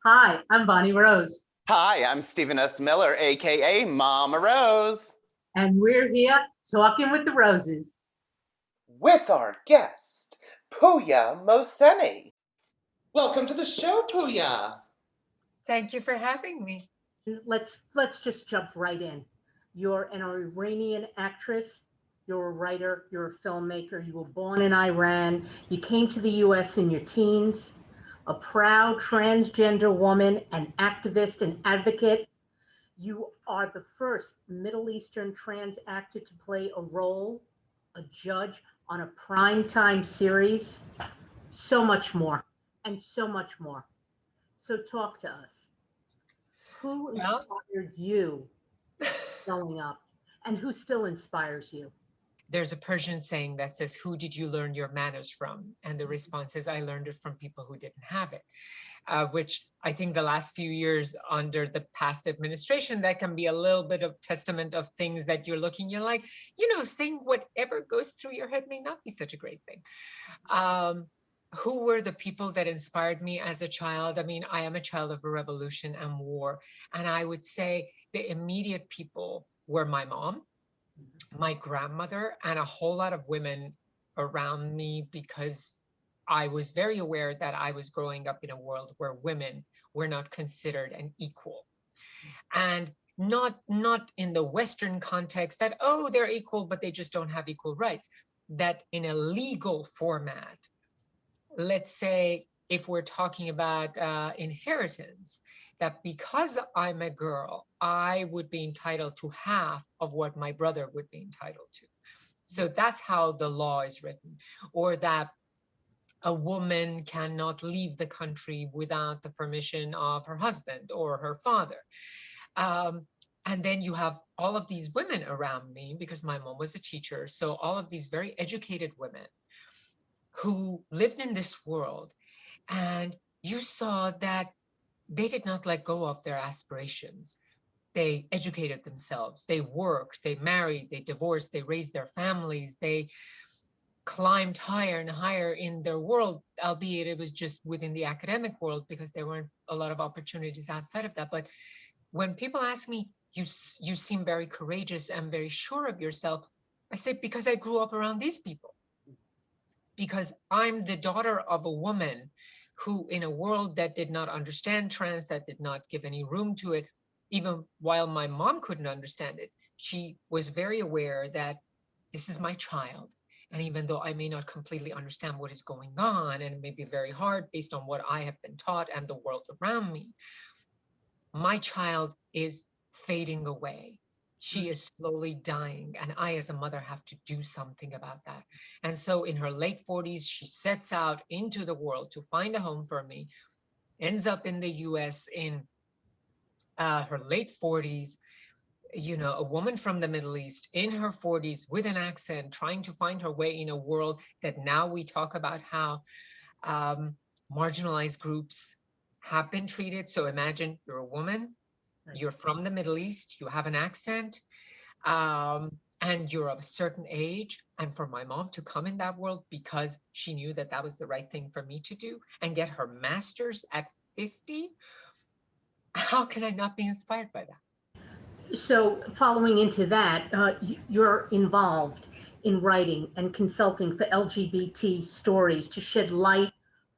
Hi, I'm Bonnie Rose, Hi, I'm Stephen S. Miller, aka Mama Rose, and we're here talking with the Roses. with our guest, Pooya Mohseni. Welcome to the show, Pooya. Thank you for having me. Let's just jump right in. You're an Iranian actress. You're a writer. You're a filmmaker. You were born in Iran. You came to the U.S. in your teens. A proud transgender woman, an activist and advocate. You are the first Middle Eastern trans actor to play a role, a judge on a primetime series. So much more, and so much more. So talk to us. Who Well, inspired you growing up, and who still inspires you? there's a Persian saying that says, "Who did you learn your manners from?" And the response is, "I learned it from people who didn't have it," which I think the last few years under the past administration, that can be a little bit of testament of things that you're like, saying whatever goes through your head may not be such a great thing. Um, who were the people that inspired me as a child? I mean, I am a child of a revolution and war. And I would say the immediate people were my mom, my grandmother, and a whole lot of women around me, because I was very aware that I was growing up in a world where women were not considered an equal. And not in the Western context that, oh, they're equal, but they just don't have equal rights. That in a legal format, let's say if we're talking about inheritance, that because I'm a girl, I would be entitled to half of what my brother would be entitled to. So that's how the law is written. Or that a woman cannot leave the country without the permission of her husband or her father. Um, and then you have all of these women around me, because my mom was a teacher. So all of these very educated women who lived in this world, and you saw that they did not let go of their aspirations. They educated themselves, they worked, they married, they divorced, they raised their families, they climbed higher and higher in their world, albeit it was just within the academic world, because there weren't a lot of opportunities outside of that. But when people ask me, you seem very courageous and very sure of yourself, I say, because I grew up around these people, because I'm the daughter of a woman who, in a world that did not understand trans, that did not give any room to it, even while my mom couldn't understand it, she was very aware that this is my child. And even though I may not completely understand what is going on, and it may be very hard based on what I have been taught and the world around me, my child is fading away. She is slowly dying, and I, as a mother, have to do something about that. And so, in her late 40s, she sets out into the world to find a home for me, ends up in the US in her late 40s. A woman from the Middle East in her 40s with an accent, trying to find her way in a world that now we talk about how marginalized groups have been treated. So imagine you're a woman, you're from the Middle East, you have an accent, and you're of a certain age. And for my mom to come in that world because she knew that that was the right thing for me to do, and get her master's at 50, how can I not be inspired by that? So, following into that, you're involved in writing and consulting for LGBT stories to shed light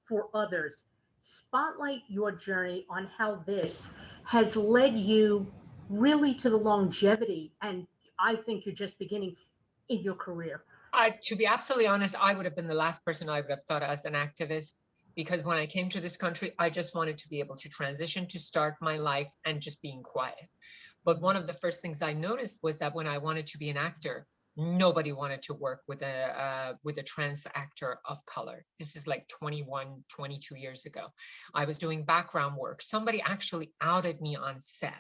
for others. Spotlight your journey on how this has led you really to the longevity, and I think you're just beginning in your career. To be absolutely honest, I would have been the last person I would have thought as an activist, because when I came to this country, I just wanted to be able to transition, to start my life and just being quiet. But one of the first things I noticed was that when I wanted to be an actor, nobody wanted to work with a trans actor of color. This is like 21, 22 years ago. I was doing background work. Somebody actually outed me on set.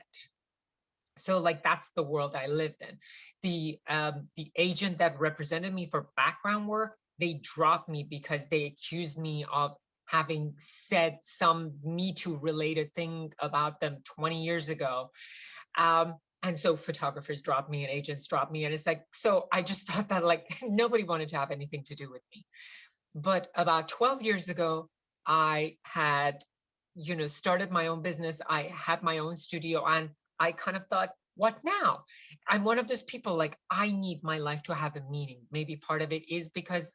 So like that's the world I lived in. The agent that represented me for background work, they dropped me because they accused me of having said some Me Too related thing about them 20 years ago. And so photographers dropped me and agents dropped me. And it's like, so I just thought that like nobody wanted to have anything to do with me. But about 12 years ago, I had started my own business. I had my own studio, and I kind of thought, what now? I'm one of those people, like, I need my life to have a meaning. Maybe part of it is because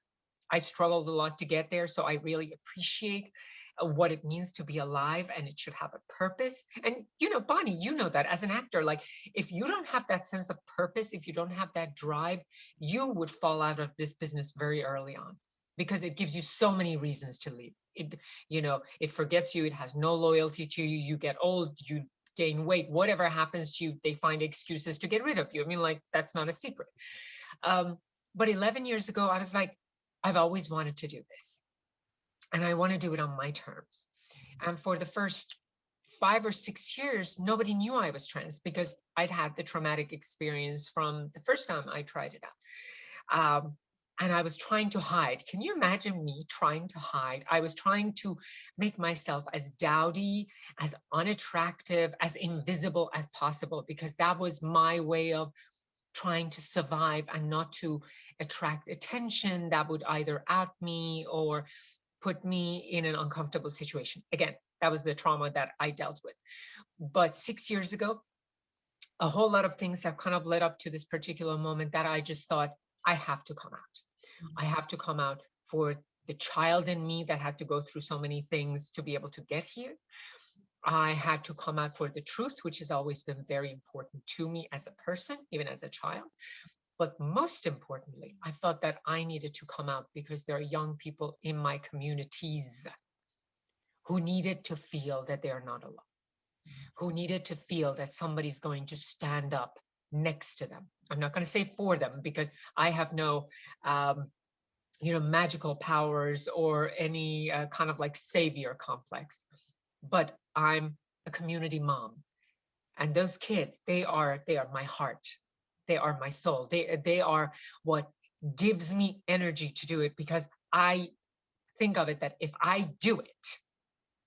I struggled a lot to get there. So I really appreciate what it means to be alive, and it should have a purpose. And, Bonnie, that as an actor, like, if you don't have that sense of purpose, if you don't have that drive, you would fall out of this business very early on, because it gives you so many reasons to leave. It forgets you. It has no loyalty to you. You get old, you gain weight, whatever happens to you, they find excuses to get rid of you. I mean, like, that's not a secret. But 11 years ago, I was like, I've always wanted to do this, and I want to do it on my terms. And for the first 5 or 6 years, nobody knew I was trans, because I'd had the traumatic experience from the first time I tried it out. And I was trying to hide. Can you imagine me trying to hide? I was trying to make myself as dowdy, as unattractive, as invisible as possible, because that was my way of trying to survive and not to attract attention that would either out me or put me in an uncomfortable situation. Again, that was the trauma that I dealt with. But 6 years ago, a whole lot of things have kind of led up to this particular moment that I just thought, I have to come out. I have to come out for the child in me that had to go through so many things to be able to get here. I had to come out for the truth, which has always been very important to me as a person, even as a child. But most importantly, I felt that I needed to come out because there are young people in my communities who needed to feel that they are not alone, who needed to feel that somebody's going to stand up next to them. I'm not going to say for them, because I have no, magical powers or any kind of like savior complex, but I'm a community mom. And those kids, they are my heart. They are my soul. They are what gives me energy to do it, because I think of it that if I do it,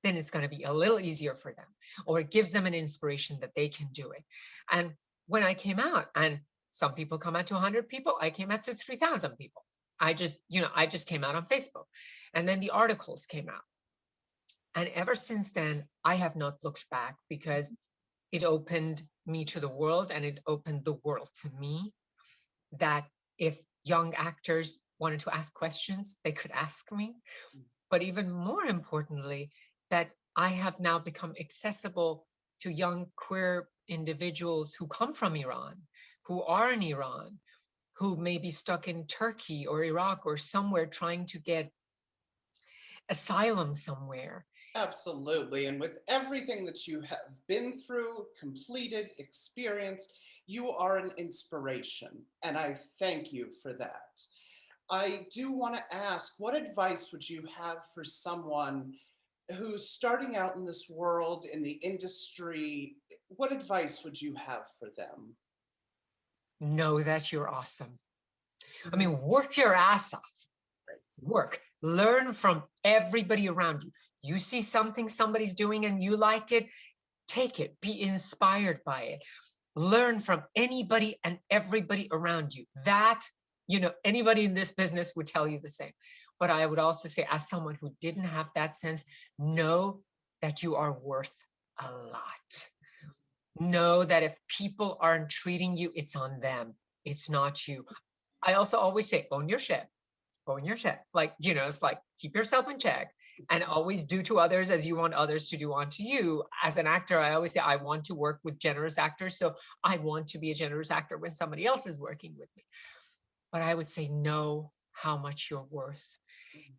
then it's going to be a little easier for them, or it gives them an inspiration that they can do it. And when I came out, and some people come out to 100 people, I came out to 3,000 people. I just came out on Facebook, and then the articles came out. And ever since then, I have not looked back, because it opened me to the world, and it opened the world to me, that if young actors wanted to ask questions, they could ask me. But even more importantly, that I have now become accessible to young queer individuals who come from Iran, who are in Iran, who may be stuck in Turkey or Iraq or somewhere trying to get asylum somewhere. Absolutely. And with everything that you have been through, completed, experienced, you are an inspiration. And I thank you for that. I do want to ask, what advice would you have for someone who's starting out in this world, in the industry? What advice would you have for them? Know that you're awesome. I mean, work your ass off. Work. Learn from everybody around you. You see something somebody's doing and you like it, take it. Be inspired by it. Learn from anybody and everybody around you. That, anybody in this business would tell you the same. But I would also say, as someone who didn't have that sense, know that you are worth a lot. Know that if people aren't treating you, it's on them. It's not you. I also always say, own your shit. Own your shit. Like, it's like, keep yourself in check and always do to others as you want others to do unto you. As an actor, I always say, I want to work with generous actors. So I want to be a generous actor when somebody else is working with me. But I would say, know how much you're worth.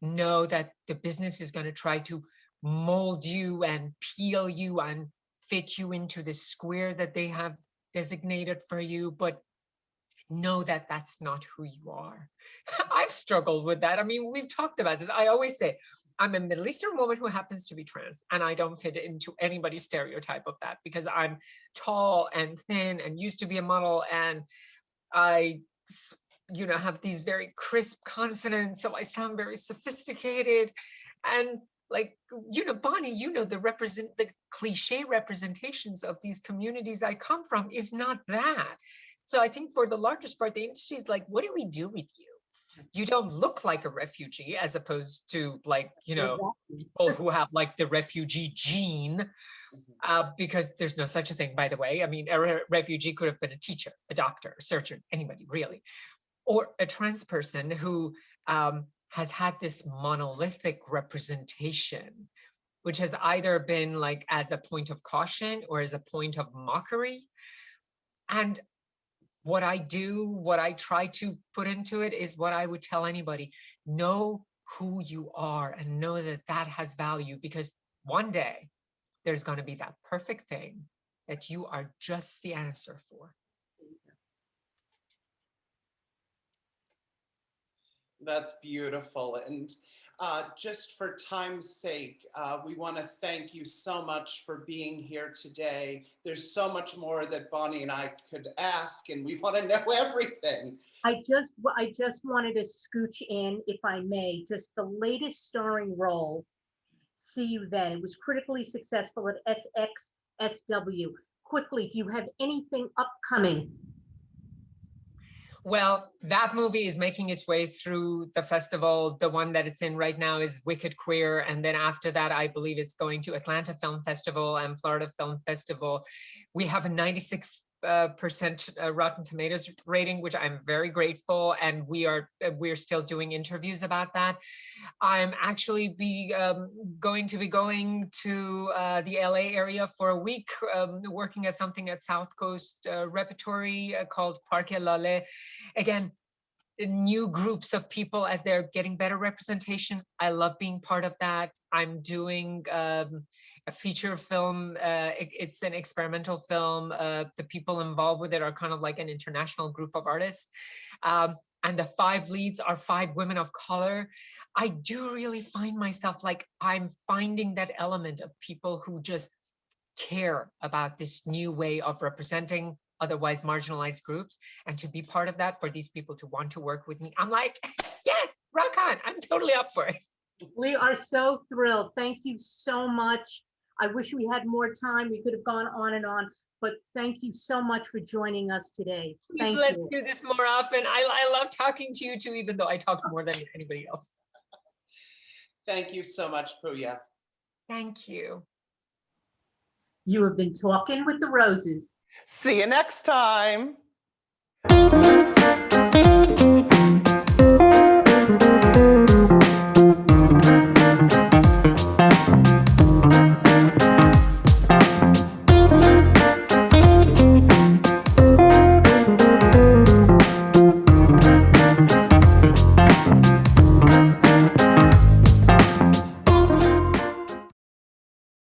Know that the business is going to try to mold you and peel you and fit you into the square that they have designated for you, but know that that's not who you are. I've struggled with that. I mean, we've talked about this. I always say, I'm a Middle Eastern woman who happens to be trans, and I don't fit into anybody's stereotype of that, because I'm tall and thin and used to be a model, and I have these very crisp consonants, so I sound very sophisticated. And like, Bonnie, the cliche representations of these communities I come from is not that. So I think for the largest part, the industry is like, what do we do with you? you don't look like a refugee, as opposed to like, Exactly. people who have like the refugee gene, because there's no such a thing, by the way. I mean, a refugee could have been a teacher, a doctor, a surgeon, anybody really, or a trans person who has had this monolithic representation, which has either been like as a point of caution or as a point of mockery. And what I do, what I try to put into it is what I would tell anybody: know who you are and know that that has value, because one day there's going to be that perfect thing that you are just the answer for. That's beautiful. And just for time's sake, we want to thank you so much for being here today. There's so much more that Bonnie and I could ask, and we want to know everything. I just wanted to scooch in, if I may, just the latest starring role. See You Then. It was critically successful at SXSW. Quickly, do you have anything upcoming? Well, that movie is making its way through the festival. The one that it's in right now is Wicked Queer. And then after that, I believe it's going to Atlanta Film Festival and Florida Film Festival. We have a 96% Rotten Tomatoes rating, which I'm very grateful. And we're still doing interviews about that. I'm actually going to be going to the LA area for a week, working at something at South Coast Repertory called Parque Lale. Again, new groups of people as they're getting better representation. I love being part of that. I'm doing a feature film. It's an experimental film. The people involved with it are kind of like an international group of artists. And the 5 leads are 5 women of color. I do really find myself like I'm finding that element of people who just care about this new way of representing otherwise marginalized groups, and to be part of that, for these people to want to work with me, I'm like, yes, rock on. I'm totally up for it. We are so thrilled. Thank you so much. I wish we had more time. We could have gone on and on, but thank you so much for joining us today. Thank Let's you. do this more often. I love talking to you too, even though I talk more than anybody else. Thank you so much, Pooya. Thank you. You have been talking with the Roses. See you next time.